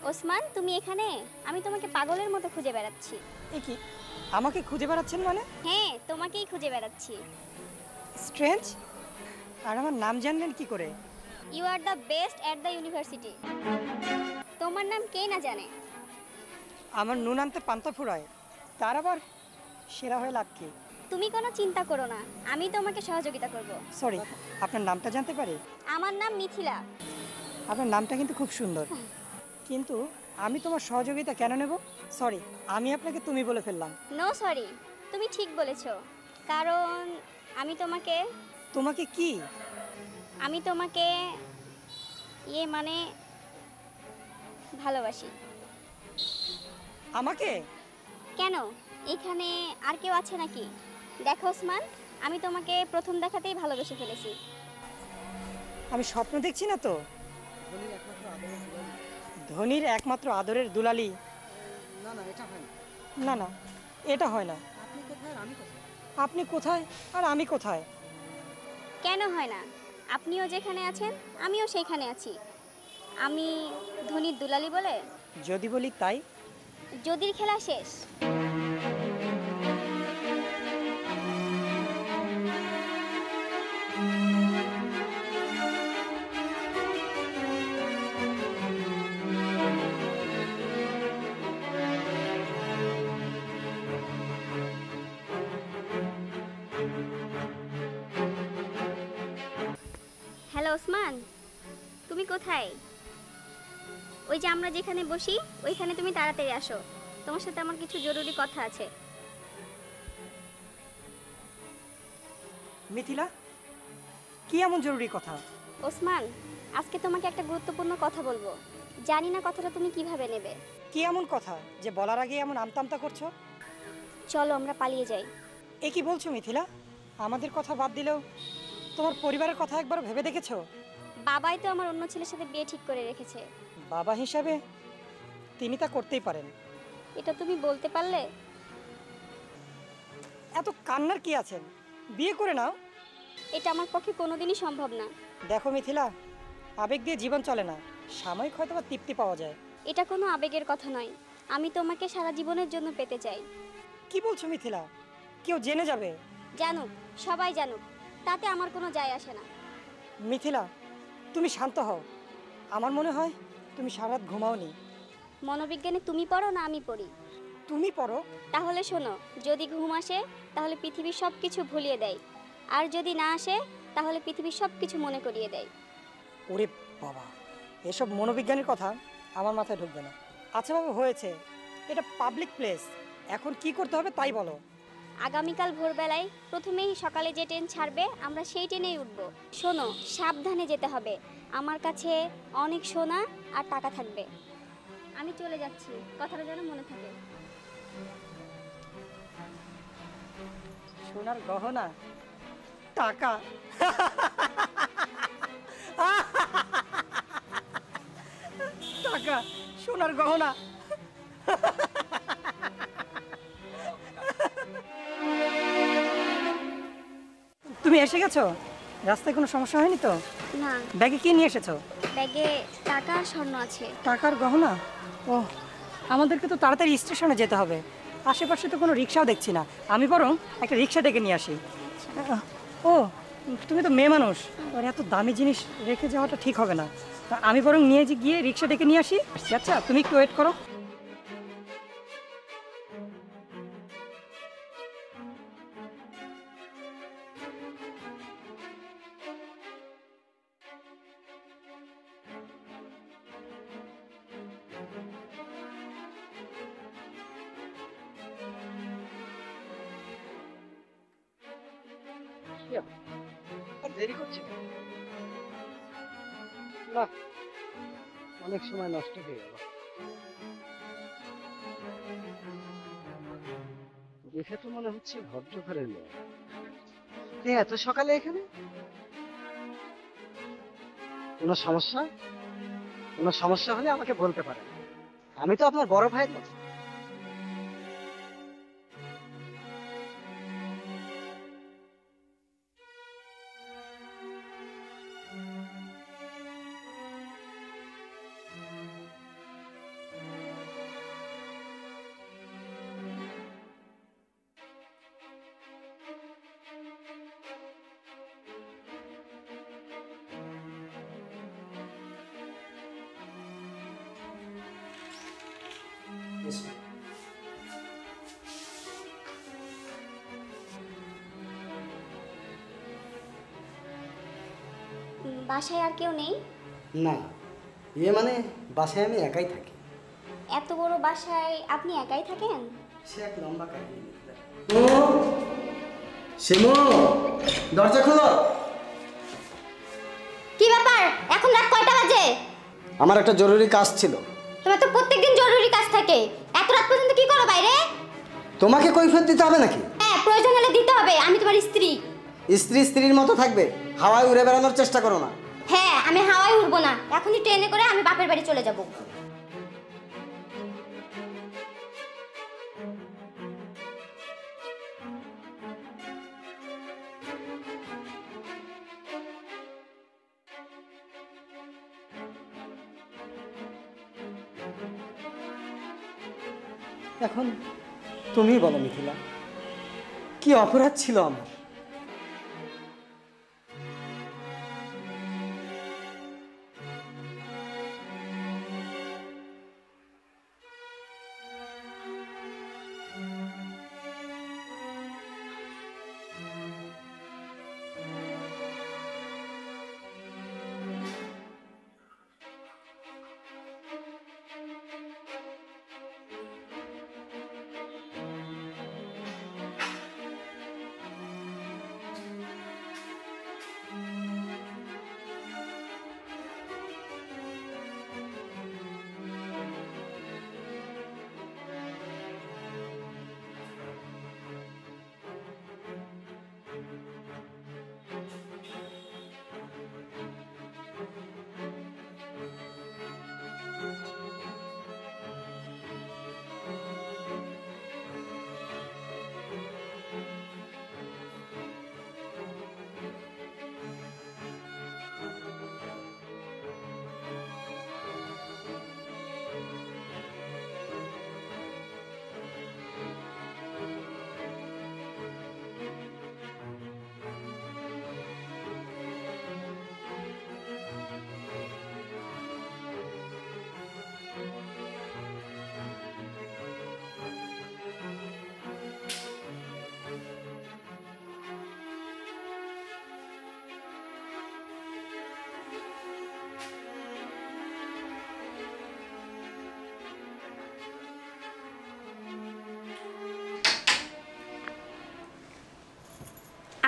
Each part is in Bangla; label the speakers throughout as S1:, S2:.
S1: ওসমান, তুমি এখানে? আমি তোমাকে পাগলের মতো খুঁজে বেড়াচ্ছি।
S2: এ কি, আমাকে খুঁজে বেড়াচ্ছেন মানে?
S1: হ্যাঁ, তোমাকেই খুঁজে বেড়াচ্ছি।
S2: স্ট্রেঞ্জ, আর আমার নাম জানলেন কি করে?
S1: You are the best at the university. তোমার নাম কে না জানে?
S2: আমার নুন আনতে পান্তা ফুরায়, তার আবার সেরা হয়ে লাভ কি?
S1: তুমি কোনো চিন্তা করো না, আমি তোমাকে সহযোগিতা করব।
S2: সরি, আপনার নামটা জানতে পারি?
S1: আমার নাম মিথিলা।
S2: আপনার নামটা কিন্তু খুব সুন্দর, কিন্তু আমি তোমার সহযোগিতা কেন নেব? সরি, আমি আপনাকে তুমি বলে ফেললাম।
S1: নো সরি, তুমি ঠিক বলেছো। কারণ আমি তোমাকে
S2: তোমাকে কি?
S1: আমি তোমাকে মানে ভালোবাসি।
S2: আমাকে?
S1: কেন, এখানে আর কেউ আছে নাকি? দেখো ওসমান, আমি তোমাকে প্রথম দেখাতেই ভালোবেসে ফেলেছি।
S2: আমি স্বপ্ন দেখছি না তো? ধনির একমাত্র আদরের দুলালি?
S3: না না, এটা হয় না।
S2: না না, এটা হয় না।
S3: আপনি কোথায় আর আমি কোথায়?
S2: আপনি কোথায় আর আমি কোথায়?
S1: কেন হয় না? আপনিও যেখানে আছেন আমিও সেইখানে আছি। আমি ধনির দুলালি বলে?
S2: যদি বলি তাই?
S1: যদির খেলা শেষ। হ্যালো ওসমান, তুমি কোথায়? ওই যে আমরা যেখানে বসি ওইখানে তুমি তাড়াতাড়ি আসো, তোমার সাথে আমার কিছু জরুরি কথা আছে।
S2: মিথিলা, কি এমন জরুরি কথা?
S1: ওসমান, আজকে তোমাকে একটা গুরুত্বপূর্ণ কথা বলবো। জানি না কথাটা তুমি কিভাবে নেবে।
S2: কি এমন কথা যে বলার আগে এমন আমতামতা করছো?
S1: চলো আমরা পালিয়ে যাই।
S2: এ কি বলছো মিথিলা? আমাদের কথা বাদ দিলেও তোমার পরিবারের কথা একবার ভেবে দেখেছো?
S1: বাবাই তো আমার অন্য ছেলের সাথে বিয়ে ঠিক করে রেখেছে।
S2: বাবা হিসাবে তিনি তা করতেই পারেন।
S1: এটা তুমি বলতে পারলে?
S2: এত কান্নার কি আছেন? বিয়ে করে নাও।
S1: এটা আমার পক্ষে কোনোদিনই সম্ভব না।
S2: দেখো মিথিলা, আবেগ দিয়ে জীবন চলে না, সাময়িক হয়তো বা তৃপ্তি পাওয়া যায়।
S1: এটা কোনো আবেগের কথা নয়, আমি তোমাকে সারা জীবনের জন্য পেতে চাই।
S2: কি বলছো মিথিলা? কেউ জেনে যাবে।
S1: জানুক, সবাই জানুক, তাতে আমার কোনো যায় আসে না।
S2: মিথিলা, তুমি শান্ত হও। আমার মনে হয় তুমি সারা রাত ঘুমাওনি।
S1: মনোবিজ্ঞানে তুমি পড়ো না আমি পড়ি?
S2: তুমি পড়ো।
S1: তাহলে শোনো, যদি ঘুম আসে তাহলে পৃথিবীর সব কিছু ভুলিয়ে দেয়, আর যদি না আসে তাহলে পৃথিবীর সব কিছু মনে করিয়ে দেয়।
S2: ওরে বাবা, এসব মনোবিজ্ঞানের কথা আমার মাথায় ঢুকবে না। আচ্ছা বাবা, হয়েছে, এটা পাবলিক প্লেস, এখন কি করতে হবে তাই বলো।
S1: আগামীকাল ভোরবেলায় প্রথমেই সকালে যে ট্রেন ছাড়বে আমরা সেই ট্রেনেই উঠব। শোনো, সাবধানে যেতে হবে, আমার কাছে অনেক সোনা আর টাকা থাকবে। আমি চলে যাচ্ছি, কথাটা যেন মনে থাকে।
S2: সোনার গহনা, টাকা, টাকা, সোনার গহনা। তুমি এসে গেছো? রাস্তায় কোনো সমস্যা হয়নি তো?
S1: না,
S2: ব্যাগে কি নিয়ে এসেছো?
S1: ব্যাগে টাকা আর স্বর্ণ আছে।
S2: টাকার গহনা? ও, আমাদেরকে তো তাড়াতাড়ি স্টেশনে যেতে হবে, আশেপাশে তো কোনো রিক্সাও দেখছি না। আমি বরং একটা রিক্সা ডেকে নিয়ে আসি। ও, তুমি তো মেয়ে মানুষ, আর এত দামি জিনিস রেখে যাওয়াটা ঠিক হবে না। আমি বরং নিয়ে গিয়ে রিক্সা ডেকে নিয়ে আসি। আচ্ছা, তুমি একটু ওয়েট করো।
S3: দেরি করছি না, অনেক সময় নষ্ট হয়ে গেল। দেখে তো মনে হচ্ছে ভদ্র ঘরের মেয়ে। এত সকালে এখানে? কোনো সমস্যা? কোনো সমস্যা হলে আমাকে বলতে পারেন, আমি তো আপনার বড় ভাইয়ের মতো।
S1: বাসায় আর কেউ নেই?
S3: না, মানে বাসায় আমি একাই থাকি।
S1: এত বড় বাসায় আপনি একাই থাকেন?
S3: সে এক লম্বা কাহিনী। শিমু, দরজা খোলো।
S1: কি ব্যাপার, এখন রাত কয়টা বাজে?
S3: আমার একটা জরুরি কাজ ছিল।
S1: তোমার তো প্রত্যেকদিন জরুরি কাজ থাকে, এত রাত পর্যন্ত কি করো বাইরে?
S3: তোমাকে কৈফিয়ত দিতে হবে নাকি?
S1: হ্যাঁ, প্রয়োজন হলে দিতে হবে, আমি তোমার স্ত্রী।
S3: স্ত্রী স্ত্রীর মতো থাকবে, হাওয়ায় উড়ে বেড়ানোর চেষ্টা করো না।
S1: হ্যাঁ, আমি হাওয়ায় উড়বো না, এখনই ট্রেনে করে আমি বাপের বাড়ি চলে যাব।
S3: এখন তুমি বলো মিথিলা, কি অপরাধ ছিল আমার?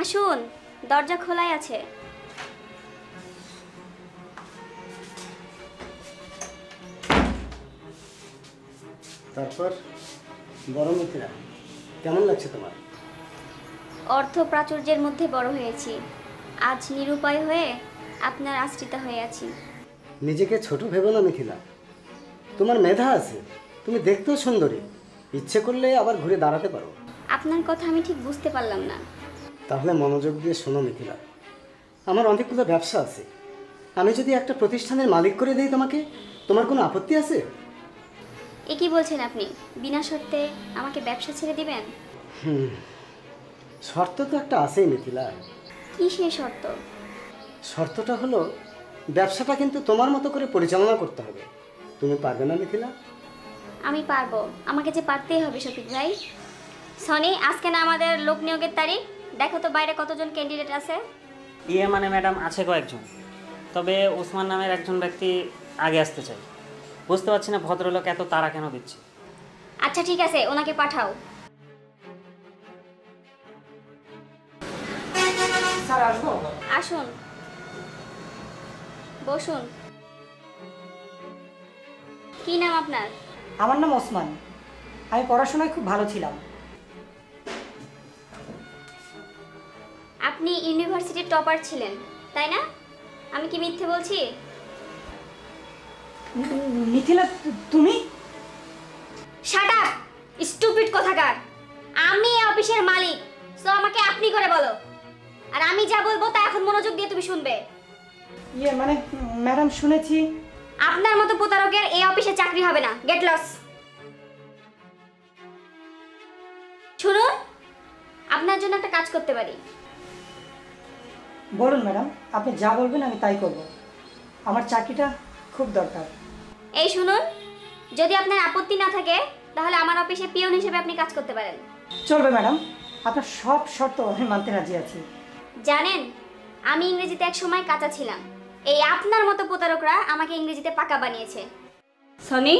S1: আসুন, দরজা খোলাই আছে।
S3: তারপর বড় মিথিলা, কেমন লাগছে তোমার?
S1: অর্থ প্রাচুর্যের মধ্যে বড় হয়েছি, আজ নিরুপায় হয়ে আপনার আশ্রিতা হয়ে আছি।
S3: নিজেকে ছোট ভেবো না মিথিলা, তোমার মেধা আছে, তুমি দেখতেও সুন্দরী, ইচ্ছে করলে আবার ঘুরে দাঁড়াতে পারো।
S1: আপনার কথা আমি ঠিক বুঝতে পারলাম না।
S3: তাহলে মনোযোগ দিয়ে শোনো মিথিলা, আমার অনেকগুলো ব্যবসা আছে, আমি যদি একটা প্রতিষ্ঠানের মালিক করে দিই তোমাকে, তোমার কোনো আপত্তি আছে?
S1: এ কি বলছেন আপনি? বিনা শর্তে আমাকে ব্যবসা ছেড়ে দিবেন?
S3: শর্ত তো একটা আছেই মিথিলা।
S1: কি সেই শর্ত?
S3: শর্তটা হলো ব্যবসাটা কিন্তু তোমার মতো করে পরিচালনা করতে হবে। তুমি পারবে না মিথিলা?
S1: আমি পারবো, আমাকে যে পারতেই হবে শফিক ভাই। সনি, আজকে না আমাদের লোক নিয়োগের তারিখ, দেখো তো বাইরে কতজন ক্যান্ডিডেট আছে।
S4: মানে ম্যাডাম আছে কয়েকজন, তবে ওসমান নামের একজন ব্যক্তি আগে আসতে চাই। বুঝতে পারছি না ভদ্রলোক এত তাড়া কেন দিচ্ছে।
S1: আচ্ছা ঠিক আছে, ওনাকে পাঠাও।
S2: স্যার আসবো?
S1: আসুন, বসুন। কি নাম আপনার?
S2: আমার নাম ওসমান, আমি পড়াশোনায় খুব ভালো ছিলাম।
S1: আপনি ইউনিভার্সিটির টপার ছিলেন, তাই না? আমি কি মিথ্যে বলছি?
S2: মিথিলা, তুমি?
S1: শাট আপ, স্টুপিড কোথাকার। আমি এই অফিসের মালিক, সো আমাকে আপনি করে বলো। আর আমি যা বলবো তা এখন মনোযোগ দিয়ে তুমি শুনবে।
S2: মানে ম্যাডাম, শুনেছি
S1: আপনার মতো প্রতারকের এই অফিসে চাকরি হবে না। Get lost. শুনুন, আপনার জন্য একটা কাজ করতে পারি।
S2: বলুন ম্যাডাম, আপনি যা বলবেন আমি তাই করব, আমার চাকরিটা খুব দরকার।
S1: এই শুনুন, যদি আপনার আপত্তি না থাকে তাহলে আমার অফিসে পিয়ন হিসেবে আপনি কাজ করতে পারেন।
S2: চলবে ম্যাডাম, আপনার সব শর্ত আমি মানতে রাজি আছি।
S1: জানেন, আমি ইংরেজিতে এক সময় কাঁচা ছিলাম। এই আপনার মতো প্রতারকরা আমাকে ইংরেজিতে পাকা বানিয়েছে।
S5: সনি,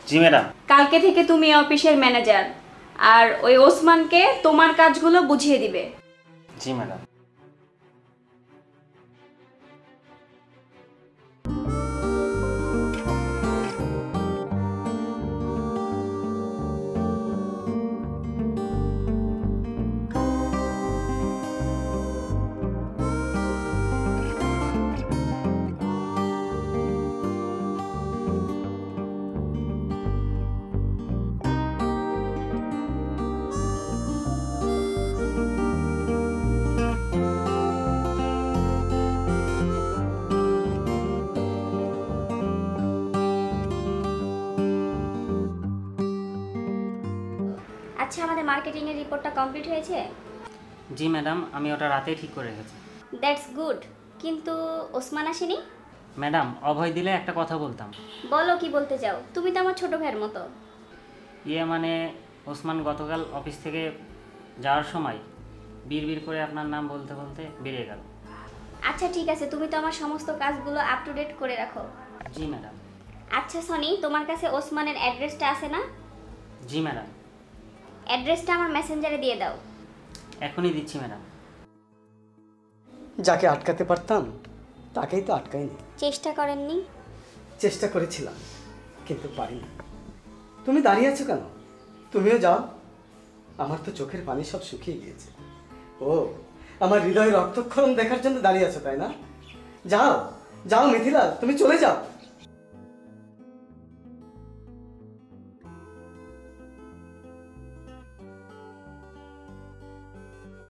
S4: জি ম্যাডাম।
S5: কালকে থেকে তুমি অফিসের ম্যানেজার, আর ওই ওসমানকে তোমার কাজগুলো বুঝিয়ে দিবে।
S4: জি ম্যাডাম।
S1: আচ্ছা, আমাদের মার্কেটিংয়ের রিপোর্টটা কমপ্লিট হয়েছে?
S4: জি ম্যাডাম, আমি ওটা রাতেই ঠিক করে রেখেছি।
S1: That's good. কিন্তু ওসমান আসেনি?
S4: ম্যাডাম, অভয় দিলে একটা কথা বলতাম।
S1: বলো, কি বলতে চাও? তুমি তো আমার ছোট ভাইয়ের মতো।
S4: মানে ওসমান গতকাল অফিস থেকে যাওয়ার সময় বিড়বিড় করে আপনার নাম বলতে বলতে বেরিয়ে গেল।
S1: আচ্ছা ঠিক আছে, তুমি তো আমার সমস্ত কাজগুলো আপ টু ডেট করে রাখো।
S4: জি ম্যাডাম।
S1: আচ্ছা সনি, তোমার কাছে ওসমানের অ্যাড্রেসটা আছে না?
S4: জি ম্যাডাম।
S1: অ্যাড্রেসটা আমার মেসেঞ্জারে দিয়ে দাও।
S4: এখনই দিচ্ছি ম্যাডাম।
S3: যাকে আটকাতে পারতাম তাকেই তো আটকাইনি।
S1: চেষ্টা করেননি?
S3: চেষ্টা করেছিলাম, কিন্তু পারিনি। তুমি দাঁড়িয়ে আছো কেন? তুমিও যাও। আমার তো চোখের পানি সব শুকিয়ে গিয়েছে। ও, আমার হৃদয়ে রক্তক্ষরণ দেখার জন্য দাঁড়িয়ে আছো তাই না? যাও যাও মিথিলা, তুমি চলে যাও।